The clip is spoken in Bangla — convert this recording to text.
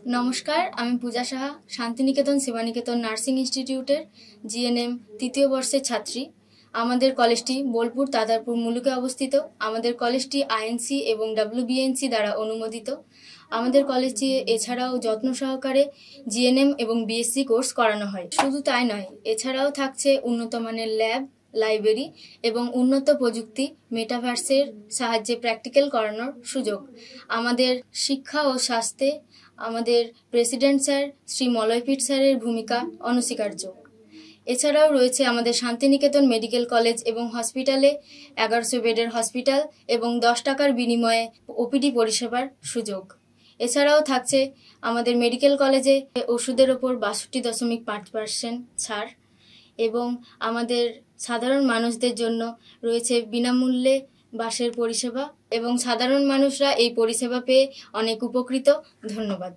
নমস্কার, আমি পূজা সাহা, শান্তিনিকেতন সেবানিকেতন নার্সিং ইনস্টিটিউটের জিএনএম তৃতীয় বর্ষের ছাত্রী। আমাদের কলেজটি বোলপুর তাদারপুর মুলুকে অবস্থিত। আমাদের কলেজটি আইএনসি এবং WBNC দ্বারা অনুমোদিত। আমাদের কলেজটি এছাড়াও যত্ন সহকারে জিএনএম এবং বিএসসি কোর্স করানো হয়। শুধু তাই নয়, এছাড়াও থাকছে উন্নত মানের ল্যাব, লাইব্রেরি এবং উন্নত প্রযুক্তি মেটাভার্সের সাহায্যে প্র্যাকটিক্যাল করানোর সুযোগ। আমাদের শিক্ষা ও স্বাস্থ্যে আমাদের প্রেসিডেন্ট স্যার শ্রী মলয়পীঠ স্যারের ভূমিকা অনস্বীকার্য। এছাড়াও রয়েছে আমাদের শান্তিনিকেতন মেডিকেল কলেজ এবং হসপিটালে 1100 বেডের হসপিটাল এবং 10 টাকার বিনিময়ে ওপিডি পরিষেবার সুযোগ। এছাড়াও থাকছে আমাদের মেডিকেল কলেজে ওষুধের ওপর 62.5% ছাড় এবং আমাদের সাধারণ মানুষদের জন্য রয়েছে বিনামূল্যে বাসের পরিষেবা এবং সাধারণ মানুষরা এই পরিষেবা পেয়ে অনেক উপকৃত। ধন্যবাদ।